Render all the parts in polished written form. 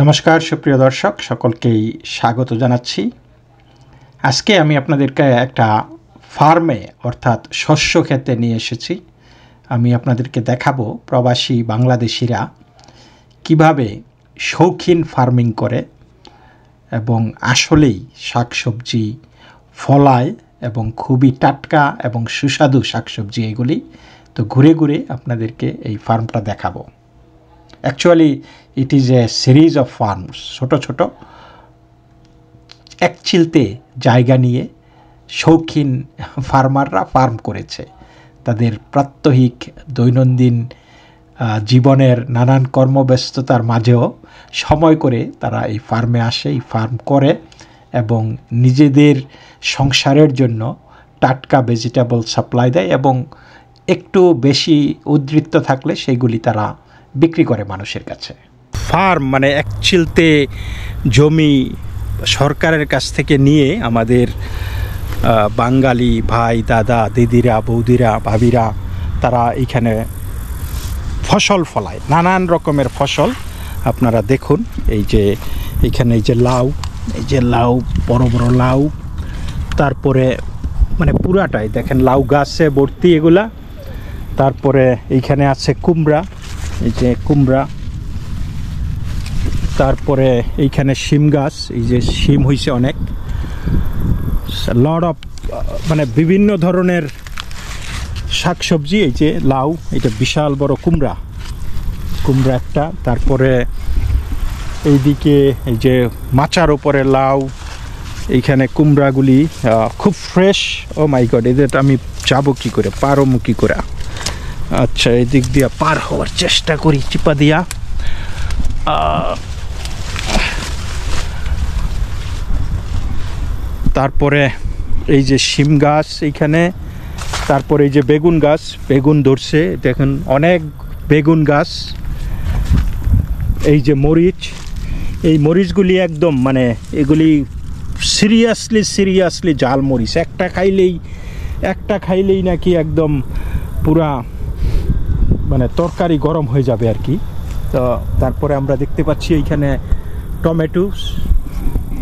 নমস্কার সুপ্রিয় দর্শক সকলকেই স্বাগত জানাচ্ছি। আজকে আমি আপনাদেরকে একটা ফার্মে অর্থাৎ শস্য ক্ষেতে নিয়ে এসেছি। আমি আপনাদেরকে দেখাবো প্রবাসী বাংলাদেশিরা কিভাবে শৌখিন ফার্মিং করে এবং আসলেই শাকসবজি ফলায় এবং খুবই টাটকা এবং সুস্বাদু শাকসবজি এগুলি। তো ঘুরে ঘুরে আপনাদেরকে এই ফার্মটা দেখাবো। Actually it is a series of farms. ছোটো ছোটো এক চিলতে জায়গা নিয়ে শৌখিন ফার্মাররা ফার্ম করেছে। তাদের প্রাত্যহিক দৈনন্দিন জীবনের নানান কর্মব্যস্ততার মাঝেও সময় করে তারা এই ফার্মে আসে, এই ফার্ম করে এবং নিজেদের সংসারের জন্য টাটকা ভেজিটেবল সাপ্লাই দেয় এবং একটু বেশি উদ্বৃত্ত থাকলে সেগুলি তারা বিক্রি করে মানুষের কাছে। ফার্ম মানে এক চিলতে জমি সরকারের কাছ থেকে নিয়ে আমাদের বাঙালি ভাই দাদা দিদিরা বৌদিরা ভাবিরা তারা এখানে ফসল ফলায়, নানান রকমের ফসল। আপনারা দেখুন এই যে এখানে এই যে লাউ বড় বড় লাউ, তারপরে মানে পুরাটাই দেখেন লাউ গাছে ভর্তি এগুলা। তারপরে এইখানে আছে কুমড়া, এই যে কুমড়া। তারপরে এইখানে শিম গাছ, এই যে শিম হয়েছে অনেক, লট অফ মানে বিভিন্ন ধরনের শাকসবজি। এই যে লাউ, এটা বিশাল বড় কুমড়া একটা। তারপরে এইদিকে এই যে মাচার ওপরে লাউ, এইখানে কুমড়াগুলি খুব ফ্রেশ। ও মাই গড, এদের আমি যাবো কী করে, পারমু কী করে? আচ্ছা, এই দিক দিয়া পার হওয়ার চেষ্টা করি চিপা দিয়া। তারপরে এই যে শিম গাছ এইখানে, তারপরে এই যে বেগুন গাছ, বেগুন ধরছে দেখুন অনেক বেগুন গাছ। এই যে মরিচ, এই মরিচগুলি একদম মানে এগুলি সিরিয়াসলি জাল মরিচ। একটা খাইলেই নাকি একদম পুরা মানে তরকারি গরম হয়ে যাবে আর কি। তো তারপরে আমরা দেখতে পাচ্ছি এইখানে টমেটো,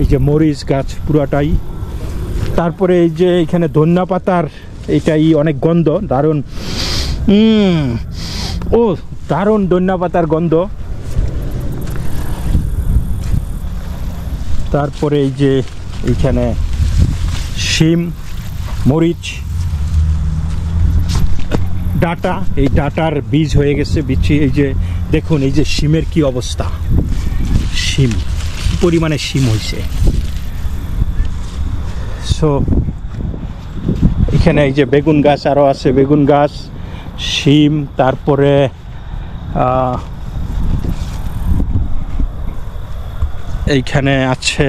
এই যে মরিচ গাছ পুরাটাই। তারপরে এই যে এইখানে ধনিয়া পাতার এইটাই অনেক গন্ধ, দারুণ দারুণ ধনিয়া পাতার গন্ধ। তারপরে এই যে এইখানে শিম, মরিচ, ডাটা, এই ডাটার বীজ হয়ে গেছে বিচি। এই যে দেখুন এই যে শিমের কি অবস্থা, শিম কি পরিমাণে শিম হয়েছে। সো এখানে এই যে বেগুন গাছ আরও আছে, বেগুন গাছ, শিম, তারপরে এইখানে আছে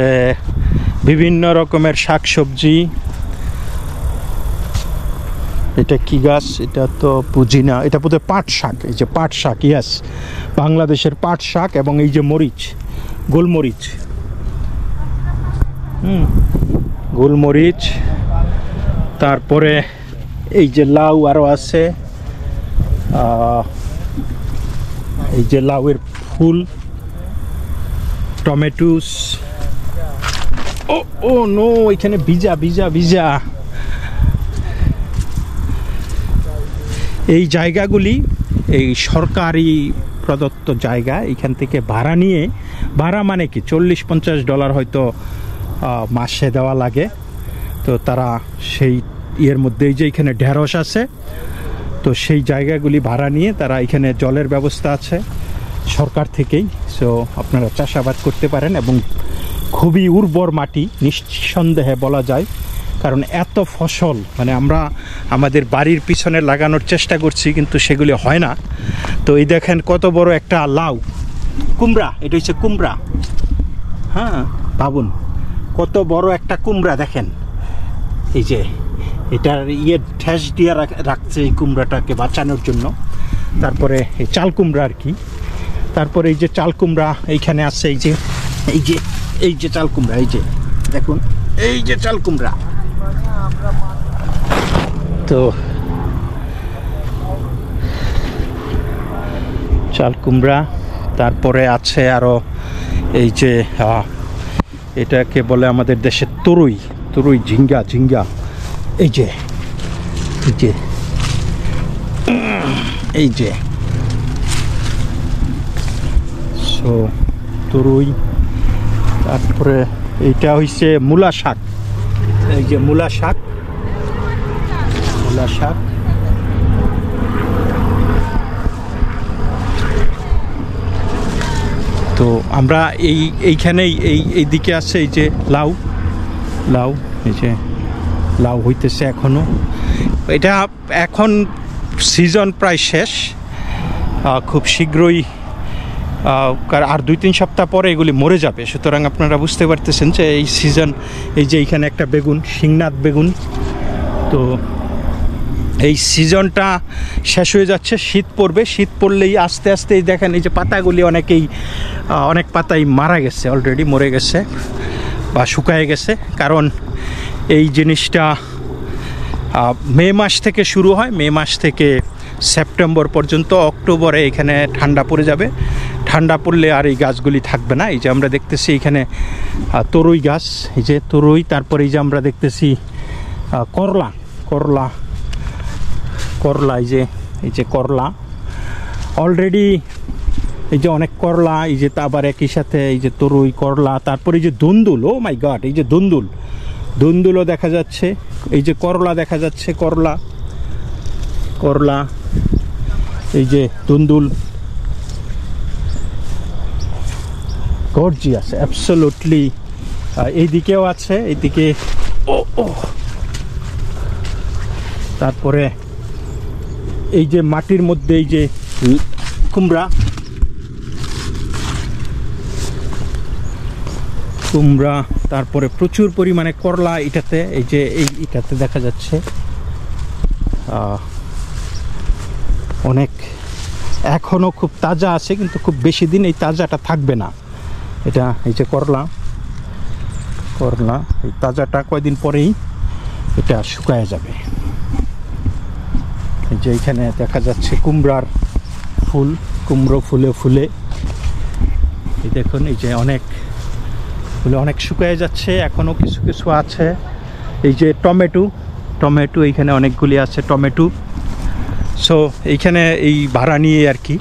বিভিন্ন রকমের শাকসবজি। এটা কি গাছ? এটা তো পুদিনা, এটা বোধহয় পাট শাক। এই যে পাট শাক, ইয়াস, বাংলাদেশের পাট শাক। এবং এই যে মরিচ, গোলমরিচ, গোলমরিচ। তারপরে এই যে লাউ আরও আছে, এই যে লাউয়ের ফুল, টমেটোস। ও নো, এখানে ভিজা। এই জায়গাগুলি এই সরকারি প্রদত্ত জায়গা। এখান থেকে ভাড়া নিয়ে, ভাড়া মানে কি $40-50 হয়তো মাসে দেওয়া লাগে। তো তারা সেই ইয়ের মধ্যেই যে এখানে ঢেঁড়স আছে, তো সেই জায়গাগুলি ভাড়া নিয়ে তারা এখানে জলের ব্যবস্থা আছে সরকার থেকেই। সো আপনারা চাষাবাদ করতে পারেন এবং খুবই উর্বর মাটি নিঃসন্দেহে বলা যায়, কারণ এত ফসল মানে আমরা আমাদের বাড়ির পিছনে লাগানোর চেষ্টা করছি কিন্তু সেগুলি হয় না। তো এই দেখেন কত বড় একটা লাউ, কুমড়া, এটা হচ্ছে কুমড়া। হ্যাঁ ভাবুন কত বড় একটা কুমড়া দেখেন। এই যে এটার ঠেস দিয়ে রাখছে এই কুমড়াটাকে বাঁচানোর জন্য। তারপরে এই চাল কুমড়া আর কি। তারপরে এই যে চাল কুমড়া এইখানে আছে, এই যে চাল কুমড়া, এই যে দেখুন এই যে চাল কুমড়া। তো চাল কুমড়া, তারপরে আছে আরও এই যে এটাকে বলে আমাদের দেশে তরুই, তরুই, ঝিঙ্গা, ঝিঙ্গা। এই যে এই যে এই যে সো তরুই। তারপরে এইটা হইছে মূলা শাক। এই যে মূলা শাক, মূলা শাক। তো আমরা এইখানেই এইদিকে আছে এই যে লাউ, লাউ, এই যে লাউ হইতেছে এখনো। এটা এখন সিজন প্রায় শেষ, খুব শীঘ্রই আর 2-3 সপ্তাহ পরে এগুলি মরে যাবে। সুতরাং আপনারা বুঝতে পারতেছেন যে এই সিজন, এই যে এইখানে একটা বেগুন, শিংনাথ বেগুন, তো এই সিজনটা শেষ হয়ে যাচ্ছে, শীত পড়বে। শীত পড়লেই আস্তে আস্তে দেখেন এই যে পাতাগুলি অনেক পাতাই মারা গেছে, অলরেডি মরে গেছে বা শুকায় গেছে। কারণ এই জিনিসটা মে মাস থেকে শুরু হয়, মে মাস থেকে সেপ্টেম্বর পর্যন্ত। অক্টোবরে এখানে ঠান্ডা পড়ে যাবে, ঠান্ডা পড়লে আর এই গাছগুলি থাকবে না। এই যে আমরা দেখতেছি এখানে তরুই গাছ, এই যে তরুই। তারপরে এই যে আমরা দেখতেছি করলা, করলা, করলা, এই যে করলা অলরেডি, এই যে অনেক করলা, এই যে আবার একই সাথে এই যে তরুই, করলা। তারপরে এই যে দুন্দুল, ও মাই গড, এই যে দুন্দুল, দুন্দুলও দেখা যাচ্ছে। এই যে করলা দেখা যাচ্ছে, করলা, করলা, এই যে দুন্দুল, গর্জিয়াস, অ্যাবসলিউটলি। এইদিকেও আছে, এইদিকে। ও তারপরে এই যে মাটির মধ্যে এই যে কুমড়া, কুমড়া, তারপরে প্রচুর পরিমাণে করলা এটাতে, এই যে এটাতে দেখা যাচ্ছে অনেক, এখনো খুব তাজা আছে, কিন্তু খুব বেশি দিন এই তাজাটা থাকবে না। এটা এই যে করলা, করলা, এই তাজাটা কয়দিন পরেই এটা শুকায় যাবে। এই যে এইখানে দেখা যাচ্ছে কুমড়ার ফুল, কুমড়ো ফুলে ফুলে, এই দেখুন এই যে অনেক ফুলে অনেক শুকায় যাচ্ছে, এখনো কিছু কিছু আছে। এই যে টমেটো, টমেটো এইখানে অনেকগুলি আছে টমেটো। সো এইখানে এই ভাড়া নিয়ে আর কি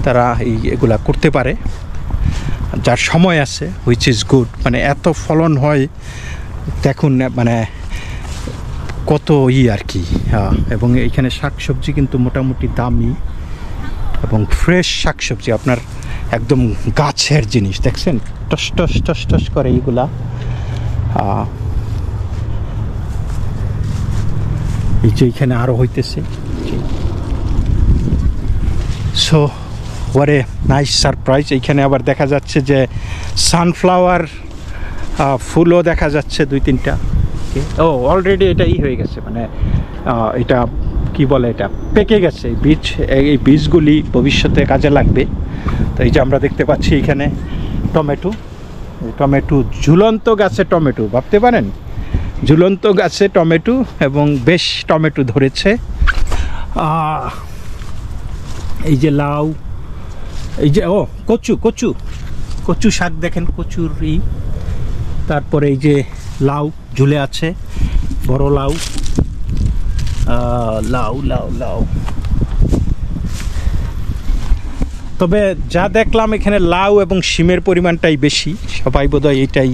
তারা এগুলা করতে পারে, যার সময় আছে, হুইচ ইজ গুড। মানে এত ফলন হয় দেখুন, মানে কত আর কি। এবং এইখানে শাকসবজি কিন্তু মোটামুটি দামি এবং ফ্রেশ শাকসবজি, আপনার একদম গাছের জিনিস। দেখছেন টস টস টস টস করে এইগুলা। এই যে এইখানে আরও হইতেছে। So what a nice surprise. এইখানে আবার দেখা যাচ্ছে যে সানফ্লাওয়ার ফুলও দেখা যাচ্ছে 2-3টা। ও অলরেডি এটা হয়ে গেছে, মানে এটা কি বলে, এটা পেকে গেছে বীজ। এই বীজগুলি ভবিষ্যতে কাজে লাগবে। তো এই যে আমরা দেখতে পাচ্ছি এখানে টমেটো, টমেটো, ঝুলন্ত গাছে টমেটো, ভাবতে পারেন ঝুলন্ত গাছে টমেটো, এবং বেশ টমেটো ধরেছে। এই যে লাউ, এই যে কচু, কচু, কচু শাক দেখেন, কচুর তারপরে এই যে লাউ ঝুলে আছে, বড় লাউ, লাউ, লাউ, লাউ। তবে যা দেখলাম এখানে লাউ এবং শিমের পরিমাণটাই বেশি, সবাই বোধহয় এইটাই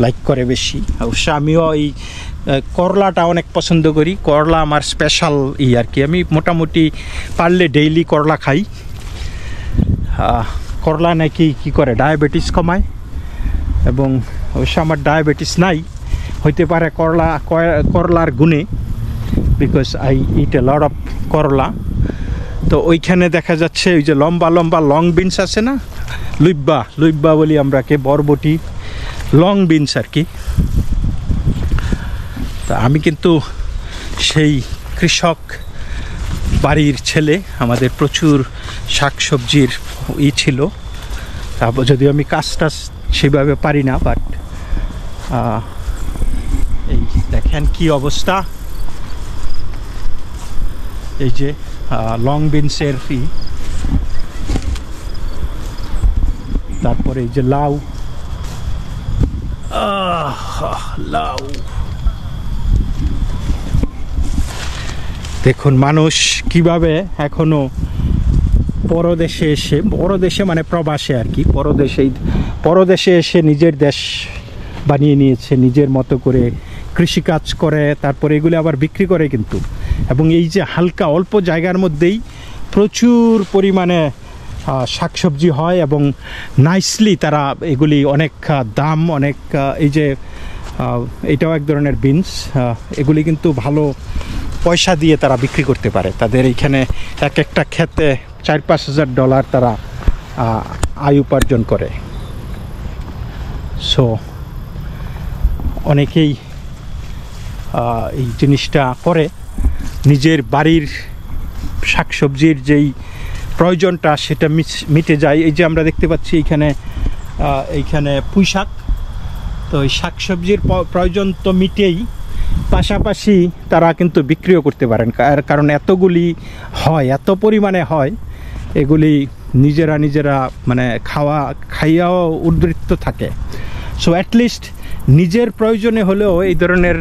লাইক করে বেশি। অবশ্য আমিও এই করলাটা অনেক পছন্দ করি, করলা আমার স্পেশাল আর কি। আমি মোটামুটি পারলে ডেইলি করলা খাই। করলা নাকি কি করে, ডায়াবেটিস কমায়, এবং অবশ্য আমার ডায়াবেটিস নাই, হইতে পারে করলার গুণে, because I eat A lot of করলা। তো ওইখানে দেখা যাচ্ছে ওই যে লম্বা লম্বা লং বিনস আছে না, লুইব্বা, লুইব্বা বলি আমরা, কে বরবটি, লং বিনস আর কি। তা আমি কিন্তু সেই কৃষক বাড়ির ছেলে, আমাদের প্রচুর শাকসবজির ছিল। তারপর যদিও আমি কাজটা সেভাবে পারি না, বাট এই দেখেন কি অবস্থা। এই যে লং বিনসের তারপরে এই যে লাউ, লাউ দেখুন মানুষ কিভাবে এখনো পরদেশে এসে, পরদেশে মানে প্রবাসে আর কি, পরদেশে এসে নিজের দেশ বানিয়ে নিয়েছে, নিজের মতো করে কৃষিকাজ করে, তারপরে এগুলি আবার বিক্রি করে কিন্তু। এবং এই যে হালকা অল্প জায়গার মধ্যেই প্রচুর পরিমাণে শাকসবজি হয় এবং নাইসলি তারা এগুলি অনেক দাম, অনেক এই যে এটাও এক ধরনের বিনস, এগুলি কিন্তু ভালো পয়সা দিয়ে তারা বিক্রি করতে পারে। তাদের এইখানে এক একটা ক্ষেতে $4-5,000 তারা আয় উপার্জন করে। সো অনেকেই এই জিনিসটা করে, নিজের বাড়ির শাকসবজির যেই প্রয়োজনটা সেটা মিটে যায়। এই যে আমরা দেখতে পাচ্ছি এইখানে পুঁই শাক, তো এই শাকসবজির প্রয়োজন তো মিটেই, পাশাপাশি তারা কিন্তু বিক্রিও করতে পারেন, কারণ এতগুলি হয়, এত পরিমাণে হয়, এগুলি নিজেরা মানে খাইয়াও উদ্বৃত্ত থাকে। সো অ্যাটলিস্ট নিজের প্রয়োজনে হলেও এই ধরনের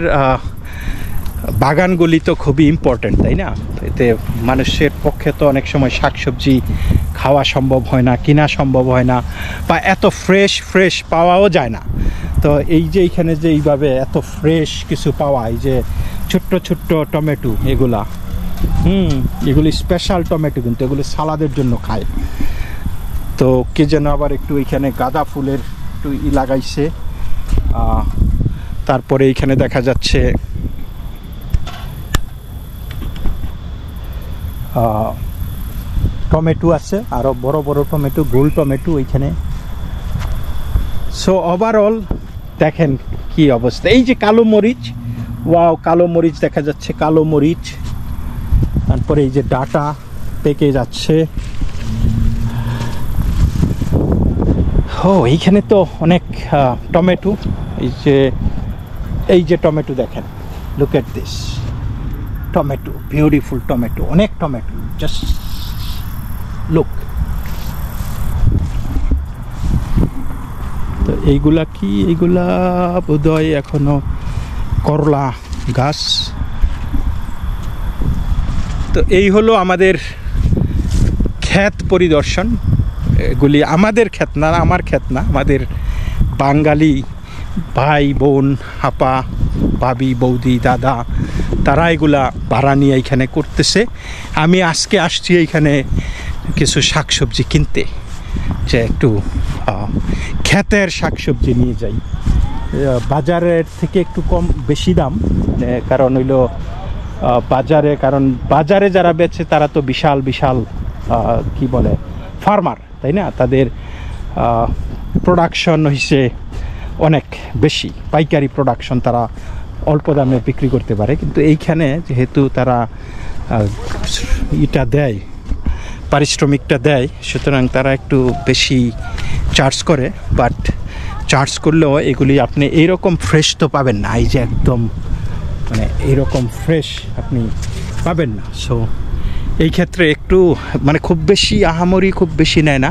বাগানগুলি তো খুবই ইম্পর্ট্যান্ট, তাই না? এতে মানুষের পক্ষে তো অনেক সময় শাকসবজি খাওয়া সম্ভব হয় না, কেনা সম্ভব হয় না, বা এত ফ্রেশ পাওয়াও যায় না। তো এই যে এইখানে যে এইভাবে এত ফ্রেশ কিছু পাওয়া, এই যে ছোট্ট টমেটো, এগুলি স্পেশাল টমেটো, কিন্তু এগুলি সালাদের জন্য খায়। তো কে যেন আবার একটু এইখানে গাঁদা ফুলের একটু লাগাইছে। তারপরে এইখানে দেখা যাচ্ছে টমেটো আছে, আরো বড় টমেটো, গোল টমেটো এইখানে। সো ওভারঅল দেখেন কি অবস্থা। এই যে কালো মরিচ, ওয়াও, কালো মরিচ দেখা যাচ্ছে, কালো মরিচ। তারপরে এই যে ডাটা পেকে যাচ্ছে। এইখানে তো অনেক টমেটো, এই যে টমেটো দেখেন, look at this tomato, beautiful tomato, অনেক টমেটো, জাস্ট লুক। তো এইগুলা বোধহয় এখনো করলা গাছ। তো এই হলো আমাদের ক্ষেত পরিদর্শন। এগুলি আমাদের ক্ষেত না, আমার ক্ষেত না, আমাদের বাঙালি ভাই বোন, আপা, ভাবি, বৌদি, দাদা, তারা এগুলা ভাড়া নিয়ে এইখানে করতেছে। আমি আজকে আসছি এইখানে কিছু শাকসবজি কিনতে, যে একটু ক্ষেতের শাকসবজি নিয়ে যাই। বাজারের থেকে একটু বেশি দাম, কারণ হইলো বাজারে যারা বেচে তারা তো বিশাল কি বলে ফার্মার, তাই না? তাদের প্রোডাকশন হইছে অনেক বেশি, পাইকারি প্রোডাকশন, তারা অল্প দামে বিক্রি করতে পারে। কিন্তু এইখানে যেহেতু তারা দেয়, পারিশ্রমিকটা দেয়, সুতরাং তারা একটু বেশি চার্জ করে। বাট চার্জ করলেও এগুলি আপনি এইরকম ফ্রেশ তো পাবেন না, এই যে একদম মানে এইরকম ফ্রেশ আপনি পাবেন না। সো এই ক্ষেত্রে একটু মানে খুব বেশি নেয় না,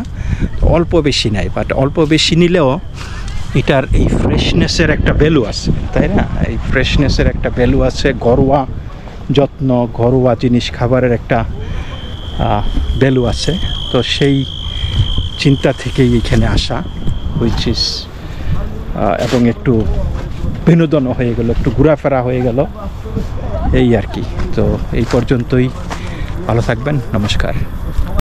অল্প বেশি নেয়। বাট অল্প বেশি নিলেও এটার এই ফ্রেশনেসের একটা ভ্যালু আছে, তাই না? এই ফ্রেশনেসের একটা ভ্যালু আছে, ঘরোয়া যত্ন, ঘরোয়া জিনিস খাবারের একটা ভ্যালু আছে। তো সেই চিন্তা থেকেই এখানে আসা, হুইচ ইজ, এবং একটু বিনোদনও হয়ে গেল, একটু ঘোরাফেরা হয়ে গেল, এই আর কি। তো এই পর্যন্তই, ভালো থাকবেন, নমস্কার।